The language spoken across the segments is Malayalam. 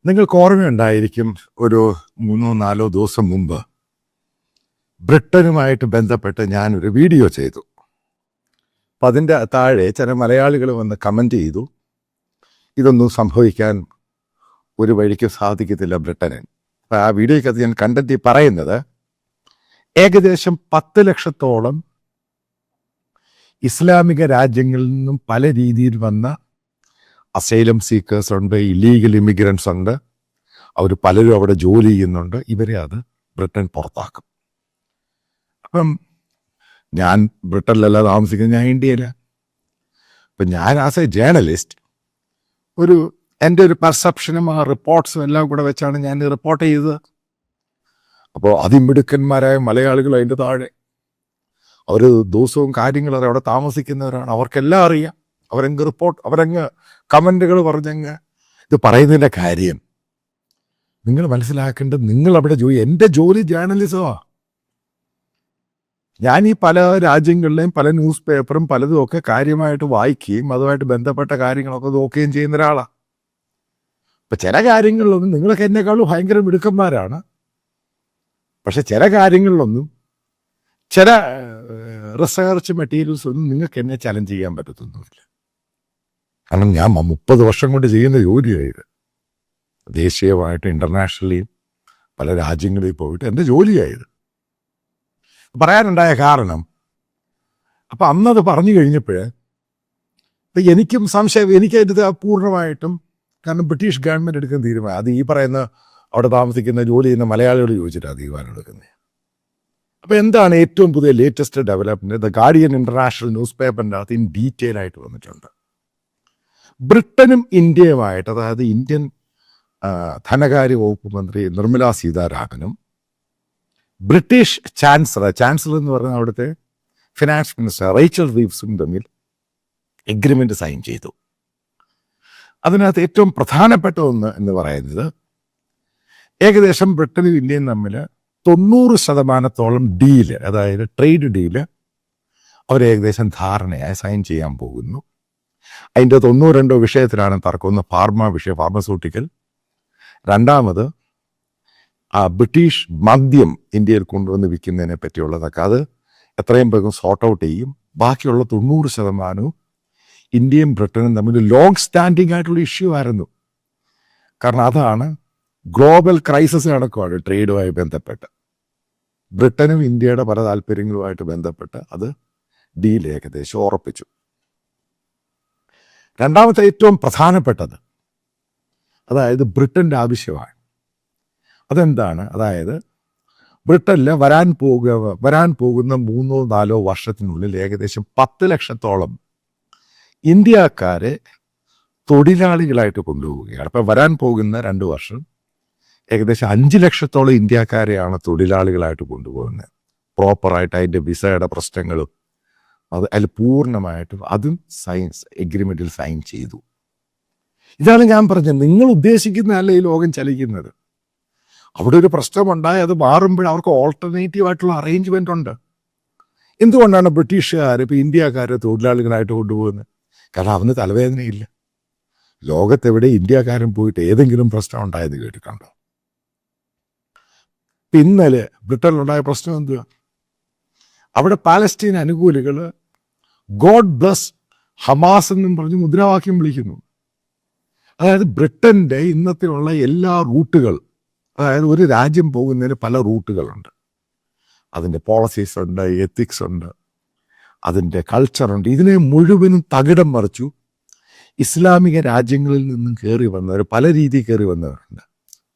നിങ്ങൾക്ക് ഓർമ്മയുണ്ടായിരിക്കും, ഒരു 3-4 ദിവസം മുമ്പ് ബ്രിട്ടനുമായിട്ട് ബന്ധപ്പെട്ട് ഞാനൊരു വീഡിയോ ചെയ്തു. അപ്പം അതിൻ്റെ താഴെ ചില മലയാളികൾ വന്ന് കമൻ്റ് ചെയ്തു, ഇതൊന്നും സംഭവിക്കാൻ ഒരു വഴിക്ക് സാധിക്കത്തില്ല ബ്രിട്ടന്. അപ്പം ആ വീഡിയോയ്ക്കകത്ത് ഞാൻ കണ്ടെത്തി പറയുന്നത്, ഏകദേശം 10 ലക്ഷത്തോളം ഇസ്ലാമിക രാജ്യങ്ങളിൽ നിന്നും പല രീതിയിൽ വന്ന അസൈലം സീക്കേഴ്സ് ഉണ്ട്, ഇല്ലീഗൽ ഇമിഗ്രൻസ് ഉണ്ട്, അവർ പലരും അവിടെ ജോലി ചെയ്യുന്നുണ്ട്. ഇവരെ അത് ബ്രിട്ടൻ പുറത്താക്കും. അപ്പം ഞാൻ ബ്രിട്ടനിലല്ല താമസിക്കുന്നത്, ഞാൻ ഇന്ത്യയിലാണ്. അപ്പം ഞാൻ ആസ് എ ജേർണലിസ്റ്റ് എൻ്റെ ഒരു പെർസെപ്ഷനും ആ റിപ്പോർട്ട്സും എല്ലാം കൂടെ വെച്ചാണ് ഞാൻ റിപ്പോർട്ട് ചെയ്തത്. അപ്പോൾ അതിമിടുക്കന്മാരായ മലയാളികൾ അതിൻ്റെ താഴെ, അവർ ദിവസവും കാര്യങ്ങൾ അവിടെ താമസിക്കുന്നവരാണ്, അവർക്കെല്ലാം അറിയാം. അവരങ്ങ് കമൻറ്റുകൾ പറഞ്ഞങ്ങ് ഇത് പറയുന്നതിൻ്റെ കാര്യം നിങ്ങൾ മനസ്സിലാക്കേണ്ടത്, നിങ്ങൾ അവിടെ എൻ്റെ ജോലി ജേർണലിസമാണ്. ഞാൻ ഈ പല രാജ്യങ്ങളിലെയും പല ന്യൂസ് പേപ്പറും പലതും ഒക്കെ കാര്യമായിട്ട് വായിക്കുകയും അതുമായിട്ട് ബന്ധപ്പെട്ട കാര്യങ്ങളൊക്കെ നോക്കുകയും ചെയ്യുന്ന ഒരാളാണ്. അപ്പം ചില കാര്യങ്ങളിലൊന്നും നിങ്ങളൊക്കെ എന്നെക്കാളും ഭയങ്കര മിടുക്കന്മാരാണ്. പക്ഷെ ചില കാര്യങ്ങളിലൊന്നും, ചില റിസർച്ച് മെറ്റീരിയൽസ് ഒന്നും നിങ്ങൾക്ക് എന്നെ ചലഞ്ച് ചെയ്യാൻ പറ്റത്തൊന്നുമില്ല. കാരണം ഞാൻ 30 വർഷം കൊണ്ട് ചെയ്യുന്ന ജോലിയായത്, ദേശീയമായിട്ട് ഇൻ്റർനാഷണലിയും പല രാജ്യങ്ങളിൽ പോയിട്ട് എൻ്റെ ജോലിയായത്. പറയാനുണ്ടായ കാരണം, അപ്പം അന്നത് പറഞ്ഞു കഴിഞ്ഞപ്പോൾ എനിക്കും സംശയം, എനിക്കതിൻ്റെ പൂർണ്ണമായിട്ടും, കാരണം ബ്രിട്ടീഷ് ഗവൺമെൻറ് എടുക്കുന്ന തീരുമാനം, അത് ഈ പറയുന്ന അവിടെ താമസിക്കുന്ന ജോലി ചെയ്യുന്ന മലയാളികൾ ചോദിച്ചിട്ടാണ് തീരുമാനം എടുക്കുന്നത്. അപ്പോൾ എന്താണ് ഏറ്റവും പുതിയ latest development? The guardian international news പേപ്പറിൻ്റെ അകത്ത് ഇൻ ഡീറ്റെയിൽ ആയിട്ട് വന്നിട്ടുണ്ട്. ബ്രിട്ടനും ഇന്ത്യയുമായിട്ട്, അതായത് ഇന്ത്യൻ ധനകാര്യ വകുപ്പ് മന്ത്രി നിർമ്മല സീതാരാമനും ബ്രിട്ടീഷ് ചാൻസലർ എന്ന് പറഞ്ഞാൽ അവിടുത്തെ ഫിനാൻസ് മിനിസ്റ്റർ റേച്ചൽ റീവ്സും തമ്മിൽ എഗ്രിമെൻ്റ് സൈൻ ചെയ്തു. അതിനകത്ത് ഏറ്റവും പ്രധാനപ്പെട്ട ഒന്ന് എന്ന് പറയുന്നത്, ഏകദേശം ബ്രിട്ടനും ഇന്ത്യയും തമ്മിൽ 90% ഡീല്, അതായത് ട്രേഡ് ഡീല് അവർ ഏകദേശം ധാരണയായി സൈൻ ചെയ്യാൻ പോകുന്നു. അതിൻ്റെ 92 വിഷയത്തിലാണ് തർക്കം. ഒന്ന് ഫാർമസ്യൂട്ടിക്കൽ, രണ്ടാമത് ബ്രിട്ടീഷ് മദ്യം ഇന്ത്യയിൽ കൊണ്ടുവന്ന് വിൽക്കുന്നതിനെ പറ്റിയുള്ളതൊക്കെ, അത് എത്രയും വേഗം സോർട്ട് ഔട്ട് ചെയ്യും. ബാക്കിയുള്ള 90% ഇന്ത്യയും ബ്രിട്ടനും തമ്മിൽ ലോങ് സ്റ്റാൻഡിങ് ആയിട്ടുള്ള ഇഷ്യൂ ആയിരുന്നു. കാരണം അതാണ് ഗ്ലോബൽ ക്രൈസിസ് നടക്കുവാണ് ട്രേഡുമായി ബന്ധപ്പെട്ട്. ബ്രിട്ടനും ഇന്ത്യയുടെ പല താല്പര്യങ്ങളുമായിട്ട് ബന്ധപ്പെട്ട് അത് ഡീൽ ഏകദേശം ഉറപ്പിച്ചു. രണ്ടാമത്തെ ഏറ്റവും പ്രധാനപ്പെട്ടത്, അതായത് ബ്രിട്ടൻ്റെ ആവശ്യമാണ്. അതെന്താണ്? അതായത് ബ്രിട്ടനിൽ വരാൻ പോകുന്ന 3-4 വർഷത്തിനുള്ളിൽ ഏകദേശം 10 ലക്ഷത്തോളം ഇന്ത്യക്കാരെ തൊഴിലാളികളായിട്ട് കൊണ്ടുപോവുകയാണ്. അപ്പം വരാൻ പോകുന്ന 2 വർഷം ഏകദേശം 5 ലക്ഷത്തോളം ഇന്ത്യക്കാരെയാണ് തൊഴിലാളികളായിട്ട് കൊണ്ടുപോകുന്നത്. പ്രോപ്പറായിട്ട് അതിൻ്റെ വിസയുടെ പ്രശ്നങ്ങളും അതിൽ പൂർണ്ണമായിട്ടും അതും എഗ്രിമെൻറ്റിൽ സൈൻ ചെയ്തു. ഇതാണ് ഞാൻ പറഞ്ഞത്, നിങ്ങൾ ഉദ്ദേശിക്കുന്നതല്ല ഈ ലോകം ചലിക്കുന്നത്. അവിടെ ഒരു പ്രശ്നമുണ്ടായി, അത് മാറുമ്പോൾ അവർക്ക് ഓൾട്ടർനേറ്റീവ് ആയിട്ടുള്ള അറേഞ്ച്മെൻ്റ് ഉണ്ട്. എന്തുകൊണ്ടാണ് ബ്രിട്ടീഷുകാർ ഇപ്പോൾ ഇന്ത്യക്കാരെ തൊഴിലാളികളായിട്ട് കൊണ്ടുപോകുന്നത്? കാരണം അവന് തലവേദനയില്ല. ലോകത്തെവിടെ ഇന്ത്യക്കാരൻ പോയിട്ട് ഏതെങ്കിലും പ്രശ്നം ഉണ്ടായെന്ന് കേട്ടിട്ടുണ്ടോ? ഇന്നലെ ബ്രിട്ടനിലുണ്ടായ പ്രശ്നം എന്തുവാ? അവിടെ പാലസ്തീൻ അനുകൂലികൾ ഗോഡ് ബ്ലസ് ഹമാസ് എന്നും പറഞ്ഞ് മുദ്രാവാക്യം വിളിക്കുന്നു. അതായത് ബ്രിട്ടൻ്റെ ഇന്നത്തെയുള്ള എല്ലാ റൂട്ടുകൾ, അതായത് ഒരു രാജ്യം പോകുന്നതിന് പല റൂട്ടുകളുണ്ട്. അതിൻ്റെ പോളിസീസ് ഉണ്ട്, എത്തിക്സ് ഉണ്ട്, അതിൻ്റെ കൾച്ചറുണ്ട്. ഇതിനെ മുഴുവനും തകിടം മറിച്ചു ഇസ്ലാമിക രാജ്യങ്ങളിൽ നിന്നും കയറി വന്നവർ, പല രീതിയിൽ കയറി വന്നവരുണ്ട്.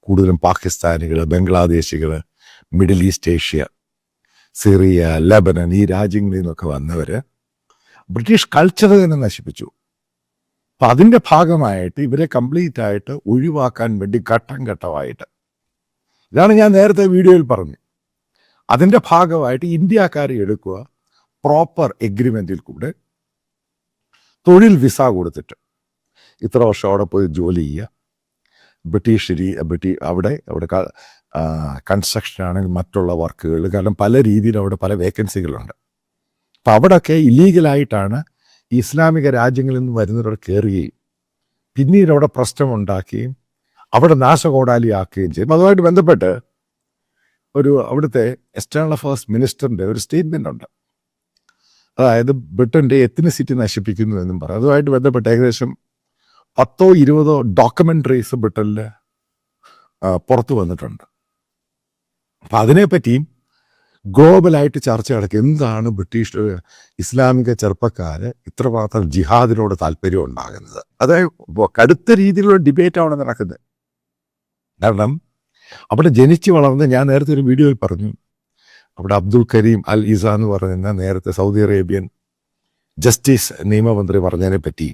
കൂടുതലും പാകിസ്ഥാനികൾ, ബംഗ്ലാദേശികൾ, Middle East Asia, Syria, Lebanon, ഈ രാജ്യങ്ങളിൽ നിന്നൊക്കെ വന്നവർ ബ്രിട്ടീഷ് കൾച്ചർ തന്നെ നശിപ്പിച്ചു. അപ്പം അതിൻ്റെ ഭാഗമായിട്ട് ഇവരെ കംപ്ലീറ്റ് ആയിട്ട് ഒഴിവാക്കാൻ വേണ്ടി ഘട്ടം ഘട്ടമായിട്ട്, ഇതാണ് ഞാൻ നേരത്തെ വീഡിയോയിൽ പറഞ്ഞു, അതിൻ്റെ ഭാഗമായിട്ട് ഇന്ത്യക്കാരെ എടുക്കുക, പ്രോപ്പർ എഗ്രിമെൻറ്റിൽ കൂടെ തൊഴിൽ വിസ കൊടുത്തിട്ട് ഇത്ര വർഷം അവിടെ പോയി ജോലി ചെയ്യുക. അവിടെ കൺസ്ട്രക്ഷൻ ആണെങ്കിൽ മറ്റുള്ള വർക്കുകൾ, കാരണം പല രീതിയിൽ അവിടെ പല വേക്കൻസികളുണ്ട്. അപ്പം അവിടെയൊക്കെ ഇല്ലീഗലായിട്ടാണ് ഈ ഇസ്ലാമിക രാജ്യങ്ങളിൽ നിന്ന് വരുന്നവരോട് കയറുകയും പിന്നീട് അവിടെ പ്രശ്നമുണ്ടാക്കുകയും അവിടെ നാശകോടാലിയാക്കുകയും ചെയ്യും. അതുമായിട്ട് ബന്ധപ്പെട്ട് അവിടുത്തെ എക്സ്റ്റേണൽ അഫയേഴ്സ് മിനിസ്റ്ററിൻ്റെ ഒരു സ്റ്റേറ്റ്മെൻ്റ് ഉണ്ട്. അതായത് ബ്രിട്ടൻ്റെ എത്നിസിറ്റി നശിപ്പിക്കുന്നു എന്നും പറയും. അതുമായിട്ട് ബന്ധപ്പെട്ട് ഏകദേശം 10-20 ഡോക്യുമെൻ്ററീസ് ബ്രിട്ടനിൽ പുറത്തു വന്നിട്ടുണ്ട്. അപ്പം അതിനെപ്പറ്റിയും ഗ്ലോബലായിട്ട് ചർച്ച നടക്കും. എന്താണ് ബ്രിട്ടീഷ് ഇസ്ലാമിക ചെറുപ്പക്കാർ ഇത്രമാത്രം ജിഹാദിനോട് താല്പര്യം ഉണ്ടാകുന്നത്? അതായത് കടുത്ത രീതിയിലുള്ള ഡിബേറ്റാണ് നടക്കുന്നത്. കാരണം അവിടെ ജനിച്ചു വളർന്ന്, ഞാൻ നേരത്തെ ഒരു വീഡിയോയിൽ പറഞ്ഞു, അവിടെ അബ്ദുൽ കരീം അൽ ഇസ എന്ന് പറയുന്ന നേരത്തെ സൗദി അറേബ്യൻ ജസ്റ്റിസ് നിയമമന്ത്രി പറഞ്ഞതിനെ പറ്റി,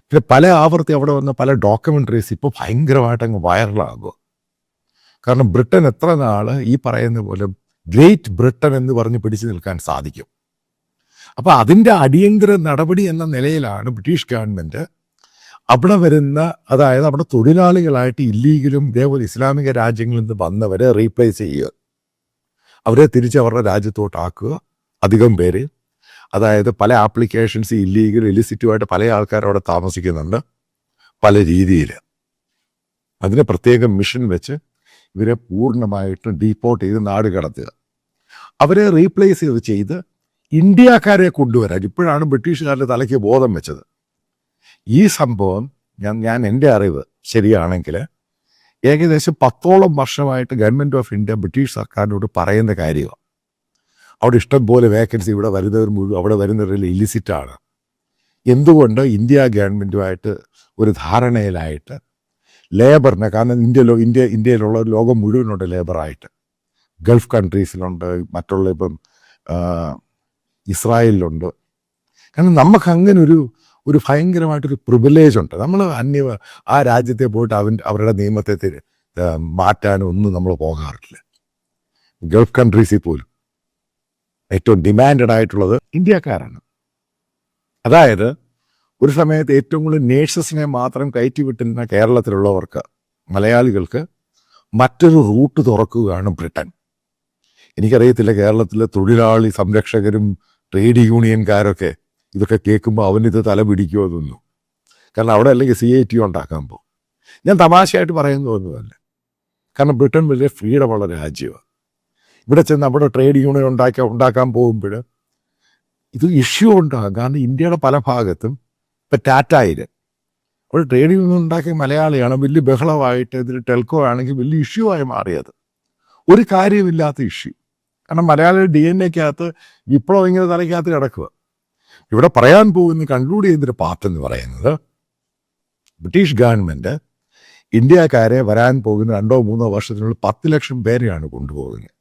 പിന്നെ പല ആവർത്തി അവിടെ വന്ന പല ഡോക്യുമെൻ്ററീസ് ഇപ്പോൾ ഭയങ്കരമായിട്ട് അങ്ങ് വൈറലാകുക. കാരണം ബ്രിട്ടൻ എത്ര നാൾ ഈ പറയുന്ന പോലെ ഗ്രേറ്റ് ബ്രിട്ടൻ എന്ന് പറഞ്ഞ് പിടിച്ചു നിൽക്കാൻ സാധിക്കും? അപ്പോൾ അതിൻ്റെ അടിയന്തര നടപടി എന്ന നിലയിലാണ് ബ്രിട്ടീഷ് ഗവൺമെൻറ് അവിടെ വരുന്ന, അതായത് അവിടെ തൊഴിലാളികളായിട്ട് ഇല്ലീഗലും ഇതേപോലെ ഇസ്ലാമിക രാജ്യങ്ങളിൽ നിന്ന് വന്നവരെ റീപ്ലേസ് ചെയ്യുക, അവരെ തിരിച്ച് അവരുടെ രാജ്യത്തോട്ടാക്കുക. അധികം പേര്, അതായത് പല ആപ്ലിക്കേഷൻസ് ഇല്ലീഗൽ ഇലിസിറ്റുമായിട്ട് പല ആൾക്കാർ അവിടെ താമസിക്കുന്നുണ്ട് പല രീതിയിൽ. അതിന് പ്രത്യേകം മിഷൻ വെച്ച് ഇവരെ പൂർണ്ണമായിട്ടും ഡീപ്പോർട്ട് ചെയ്ത് നാട് കടത്തുക. അവരെ റീപ്ലേസ് ചെയ്ത് ഇന്ത്യക്കാരെ കൊണ്ടുവരാൻ ഇപ്പോഴാണ് ബ്രിട്ടീഷുകാരുടെ തലയ്ക്ക് ബോധം വെച്ചത്. ഈ സംഭവം ഞാൻ എൻ്റെ അറിവ് ശരിയാണെങ്കിൽ ഏകദേശം 10ഓളം വർഷമായിട്ട് ഗവൺമെൻറ് ഓഫ് ഇന്ത്യ ബ്രിട്ടീഷ് സർക്കാരിനോട് പറയുന്ന കാര്യമാണ്. അവിടെ ഇഷ്ടംപോലെ വേക്കൻസി, ഇവിടെ വരുന്നവർ മുഴുവൻ അവിടെ വരുന്നവരിൽ ഇലിസിറ്റാണ്. എന്തുകൊണ്ട് ഇന്ത്യ ഗവൺമെൻറ്റുമായിട്ട് ഒരു ധാരണയിലായിട്ട് ലേബറിനെ, കാരണം ഇന്ത്യയിലുള്ള ലോകം മുഴുവനുണ്ട് ലേബറായിട്ട്. ഗൾഫ് കൺട്രീസിലുണ്ട്, മറ്റുള്ള ഇപ്പം ഇസ്രായേലിലുണ്ട്. കാരണം നമുക്ക് അങ്ങനെ ഒരു ഭയങ്കരമായിട്ടൊരു പ്രിവിലേജ് ഉണ്ട്. നമ്മൾ ആ രാജ്യത്തെ പോയിട്ട് അവരുടെ നിയമത്തെ മാറ്റാനൊന്നും നമ്മൾ പോകാറില്ല. ഗൾഫ് കൺട്രീസിൽ പോലും ഏറ്റവും ഡിമാൻഡഡ് ആയിട്ടുള്ളത് ഇന്ത്യക്കാരാണ്. അതായത് ഒരു സമയത്ത് ഏറ്റവും കൂടുതൽ നേഴ്സസിനെ മാത്രം കയറ്റി വിട്ടിരുന്ന കേരളത്തിലുള്ളവർക്ക്, മലയാളികൾക്ക് മറ്റൊരു റൂട്ട് തുറക്കുകയാണ് ബ്രിട്ടൻ. എനിക്കറിയത്തില്ല, കേരളത്തിലെ തൊഴിലാളി സംരക്ഷകരും ട്രേഡ് യൂണിയൻകാരൊക്കെ ഇതൊക്കെ കേൾക്കുമ്പോൾ അവനിത് തല പിടിക്കുമോ തോന്നുന്നു. കാരണം അവിടെ അല്ലെങ്കിൽ CIT ഉണ്ടാക്കാൻ പോകും. ഞാൻ തമാശയായിട്ട് പറയുന്നത് തോന്നുന്നതല്ല. കാരണം ബ്രിട്ടൻ വലിയ ഫ്രീഡമുള്ള രാജ്യമാണ്. ഇവിടെ ചെന്ന് നമ്മുടെ ട്രേഡ് യൂണിയൻ ഉണ്ടാക്കാൻ പോകുമ്പോൾ ഇത് ഇഷ്യൂ ഉണ്ടാകും. കാരണം ഇന്ത്യയുടെ പല ഭാഗത്തും ഇപ്പം ടാറ്റയിൽ അവിടെ ട്രേഡ് യൂണിയൻ ഉണ്ടാക്കിയ മലയാളിയാണ്. വലിയ ബഹളമായിട്ട് ഇതിൽ ടെൽക്കോ ആണെങ്കിൽ വലിയ ഇഷ്യൂ ആയി മാറിയത്. ഒരു കാര്യമില്ലാത്ത ഇഷ്യൂ. കാരണം മലയാളിയുടെ DNA-ക്കകത്ത് വിപ്ലവം ഇങ്ങനെ തലയ്ക്കകത്ത് കിടക്കുക. ഇവിടെ പറയാൻ പോകുന്ന കൺക്ലൂഡ് ചെയ്യുന്നൊരു പാർട്ട് എന്ന് പറയുന്നത്, ബ്രിട്ടീഷ് ഗവൺമെൻറ് ഇന്ത്യക്കാരെ വരാൻ പോകുന്ന 2-3 വർഷത്തിനുള്ളിൽ 10 ലക്ഷം പേരെയാണ് കൊണ്ടുപോകുന്നത്.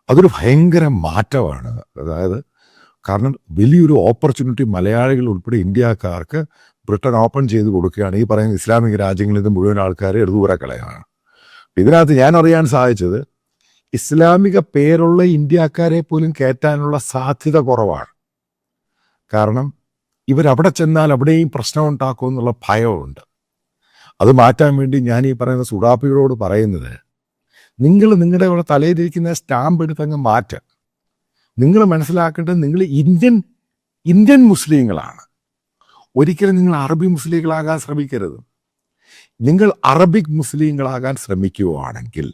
അതൊരു ഭയങ്കര മാറ്റമാണ്. അതായത് കാരണം വലിയൊരു ഓപ്പർച്യൂണിറ്റി മലയാളികൾ ഉൾപ്പെടെ ഇന്ത്യക്കാർക്ക് ബ്രിട്ടൻ ഓപ്പൺ ചെയ്ത് കൊടുക്കുകയാണ്. ഈ പറയുന്ന ഇസ്ലാമിക രാജ്യങ്ങളിൽ നിന്ന് മുഴുവൻ ആൾക്കാരെ എടുത്തുകൂടെ കളയാണ്. ഇതിനകത്ത് ഞാൻ അറിയാൻ സാധിച്ചത്, ഇസ്ലാമിക പേരുള്ള ഇന്ത്യക്കാരെ പോലും കയറ്റാനുള്ള സാധ്യത കുറവാണ്. കാരണം ഇവരവിടെ ചെന്നാൽ അവിടെയും പ്രശ്നം ഉണ്ടാക്കുമെന്നുള്ള ഭയമുണ്ട്. അത് മാറ്റാൻ വേണ്ടി ഞാൻ ഈ പറയുന്ന സുഡാപ്പികളോട് പറയുന്നത്, നിങ്ങൾ നിങ്ങളുടെ ഇവിടെ തലയിലിരിക്കുന്ന സ്റ്റാമ്പ് എടുത്തങ്ങ് മാറ്റുക. നിങ്ങൾ മനസ്സിലാക്കേണ്ടത്, നിങ്ങൾ ഇന്ത്യൻ മുസ്ലിങ്ങളാണ്. ഒരിക്കലും നിങ്ങൾ അറബി മുസ്ലിങ്ങളാകാൻ ശ്രമിക്കരുത്. നിങ്ങൾ അറബിക് മുസ്ലിങ്ങളാകാൻ ശ്രമിക്കുകയാണെങ്കിൽ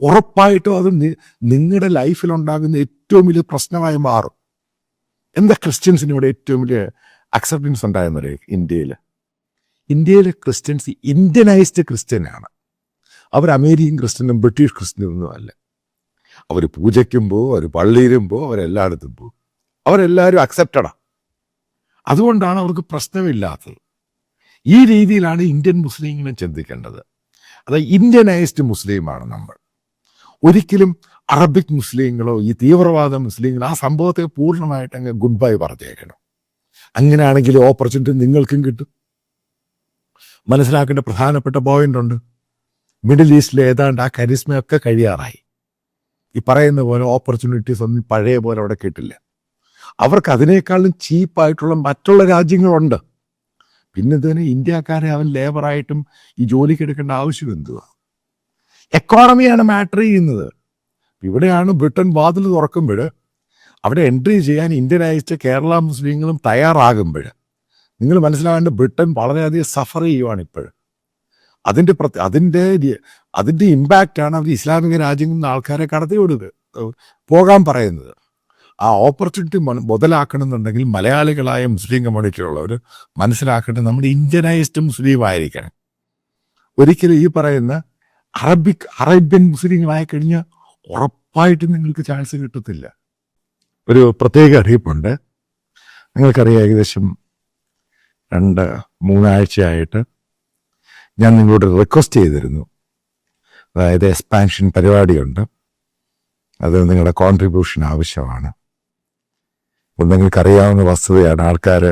ഉറപ്പായിട്ടും അത് നിങ്ങളുടെ ലൈഫിലുണ്ടാകുന്ന ഏറ്റവും വലിയ പ്രശ്നമായി മാറും. എന്താ ക്രിസ്ത്യൻസിന് ഇവിടെ ഏറ്റവും വലിയ അക്സെപ്റ്റൻസ് ഉണ്ടായെന്നറിയ? ഇന്ത്യയിലെ ക്രിസ്ത്യൻസ് ഇന്ത്യനൈസ്ഡ് ക്രിസ്ത്യനാണ്. അവർ അമേരിക്കൻ ക്രിസ്ത്യനും ബ്രിട്ടീഷ് ക്രിസ്ത്യനും ഒന്നും അല്ല. അവർ പൂജയ്ക്കും പോകും, അവർ പള്ളിയിലും പോകും, അവരെല്ലായിടത്തും പോകും. അവരെല്ലാവരും അക്സെപ്റ്റഡാണ്. അതുകൊണ്ടാണ് അവർക്ക് പ്രശ്നമില്ലാത്തത്. ഈ രീതിയിലാണ് ഇന്ത്യൻ മുസ്ലിങ്ങളും ചിന്തിക്കേണ്ടത്. അതായത് ഇന്ത്യനൈസ്ഡ് മുസ്ലിമാണ് നമ്മൾ. ഒരിക്കലും അറബിക് മുസ്ലിങ്ങളോ ഈ തീവ്രവാദ മുസ്ലിങ്ങളോ ആ സംഭവത്തെ പൂർണ്ണമായിട്ട് അങ്ങ് ഗുഡ് ബൈ പറഞ്ഞേക്കണം. അങ്ങനെയാണെങ്കിൽ ഓപ്പർച്യൂണിറ്റി നിങ്ങൾക്കും കിട്ടും. മനസ്സിലാക്കേണ്ട പ്രധാനപ്പെട്ട പോയിന്റ് ഉണ്ട്. മിഡിൽ ഈസ്റ്റിൽ ഏതാണ്ട് ആ കരിസ്മയൊക്കെ കഴിയാറായി. ഈ പറയുന്ന പോലെ ഓപ്പർച്യൂണിറ്റീസ് ഒന്നും പഴയ പോലെ അവിടെ കിട്ടില്ല. അവർക്ക് അതിനേക്കാളും ചീപ്പായിട്ടുള്ള മറ്റുള്ള രാജ്യങ്ങളുണ്ട്. പിന്നെ ഇതിന് ഇന്ത്യക്കാരെ അവൻ ലേബറായിട്ടും ഈ ജോലിക്ക് എടുക്കേണ്ട ആവശ്യം എന്തുവാ? എക്കോണമിയാണ് മാറ്റർ ചെയ്യുന്നത്. ഇവിടെയാണ് ബ്രിട്ടൻ വാതിൽ തുറക്കുമ്പോൾ അവിടെ എൻട്രി ചെയ്യാൻ ഇന്ത്യനൈസ്ഡ് കേരള മുസ്ലിങ്ങളും തയ്യാറാകുമ്പോൾ നിങ്ങൾ മനസ്സിലാവേണ്ട, ബ്രിട്ടൻ വളരെയധികം സഫർ ചെയ്യുവാണ് ഇപ്പോൾ. അതിൻ്റെ ഇമ്പാക്റ്റാണ് അവർ ഇസ്ലാമിക രാജ്യങ്ങളിൽ നിന്ന് ആൾക്കാരെ കടത്തിവിടുന്നത്, പോകാൻ പറയുന്നത്. ആ ഓപ്പർച്യൂണിറ്റി മുതലാക്കണമെന്നുണ്ടെങ്കിൽ മലയാളികളായ മുസ്ലിം കമ്മ്യൂണിറ്റിയുള്ളവർ മനസ്സിലാക്കേണ്ടത് നമ്മുടെ ഇന്ത്യനൈസ്ഡ് മുസ്ലിം ആയിരിക്കണം. ഒരിക്കലും ഈ പറയുന്ന അറേബ്യൻ മുസ്ലിങ്ങളായി കഴിഞ്ഞാൽ ഉറപ്പായിട്ടും നിങ്ങൾക്ക് ചാൻസ് കിട്ടത്തില്ല. ഒരു പ്രത്യേക അറിയിപ്പുണ്ട്. നിങ്ങൾക്കറിയാം, ഏകദേശം 2-3 ആഴ്ചയായിട്ട് ഞാൻ നിങ്ങളോട് റിക്വസ്റ്റ് ചെയ്തിരുന്നു. അതായത് എക്സ്പാൻഷൻ പരിപാടിയുണ്ട്, അത് നിങ്ങളുടെ കോൺട്രിബ്യൂഷൻ ആവശ്യമാണ്. അപ്പോൾ നിങ്ങൾക്കറിയാവുന്ന വസ്തുതയാണ്, ആൾക്കാർ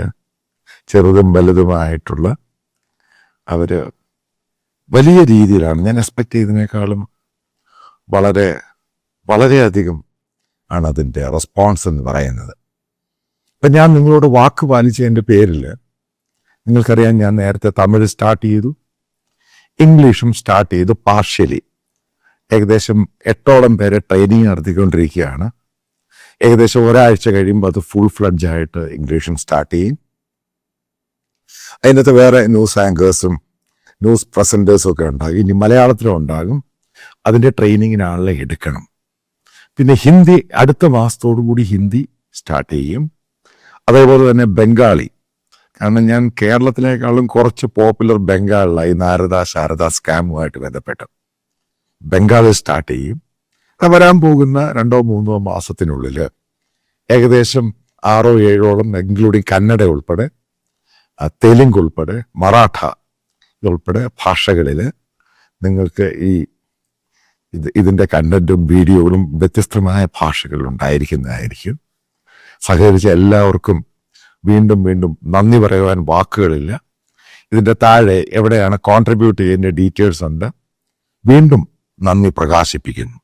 ചെറുതും വലുതുമായിട്ടുള്ള അവർ വലിയ രീതിയിലാണ്, ഞാൻ എക്സ്പെക്റ്റ് ചെയ്തതിനേക്കാളും വളരെയധികം ആണ് അതിൻ്റെ റെസ്പോൺസ് എന്ന് പറയുന്നത്. അപ്പം ഞാൻ നിങ്ങളോട് വാക്ക് പാലിച്ചതിൻ്റെ പേരിൽ നിങ്ങൾക്കറിയാം, ഞാൻ നേരത്തെ തമിഴ് സ്റ്റാർട്ട് ചെയ്തു, ഇംഗ്ലീഷും സ്റ്റാർട്ട് ചെയ്തു പാർഷ്യലി. ഏകദേശം 8ഓളം പേരെ ട്രെയിനിങ് നടത്തിക്കൊണ്ടിരിക്കുകയാണ്. ഏകദേശം ഒരാഴ്ച കഴിയുമ്പോൾ അത് ഫുൾ ഫ്ലഡ്ജ് ആയിട്ട് ഇംഗ്ലീഷും സ്റ്റാർട്ട് ചെയ്യും. അതിനകത്ത് വേറെ ന്യൂസ് ആങ്കേഴ്സും ന്യൂസ് പ്രസൻറ്റേഴ്സും ഒക്കെ ഉണ്ടാകും. ഇനി മലയാളത്തിലും ഉണ്ടാകും. അതിൻ്റെ ട്രെയിനിങ്ങിന് ആളെ എടുക്കണം. പിന്നെ ഹിന്ദി അടുത്ത മാസത്തോടു കൂടി ഹിന്ദി സ്റ്റാർട്ട് ചെയ്യും. അതേപോലെ തന്നെ ബംഗാളി, കാരണം ഞാൻ കേരളത്തിനേക്കാളും കുറച്ച് പോപ്പുലർ ബംഗാളിലായി ശാരദ സ്കാമുമായിട്ട് ബന്ധപ്പെട്ട് ബംഗാളിൽ സ്റ്റാർട്ട് ചെയ്യും. വരാൻ പോകുന്ന 2-3 മാസത്തിനുള്ളിൽ ഏകദേശം 6-7ഓളം, ഇൻക്ലൂഡിങ് കന്നഡ ഉൾപ്പെടെ, തെലുങ്ക് ഉൾപ്പെടെ, മറാഠ ഉൾപ്പെടെ ഭാഷകളിൽ നിങ്ങൾക്ക് ഇതിൻ്റെ കണ്ടന്റും വീഡിയോകളും വ്യത്യസ്തമായ ഭാഷകളിൽ ഉണ്ടായിരിക്കുന്നതായിരിക്കും. സഹകരിച്ച എല്ലാവർക്കും വീണ്ടും നന്ദി പറയുവാൻ വാക്കുകളില്ല. ഇതിൻ്റെ താഴെ എവിടെയാണ് കോൺട്രിബ്യൂട്ട് ചെയ്യുന്ന ഡീറ്റെയിൽസ് ഉണ്ട്. വീണ്ടും നന്ദി പ്രകാശിപ്പിക്കുന്നു.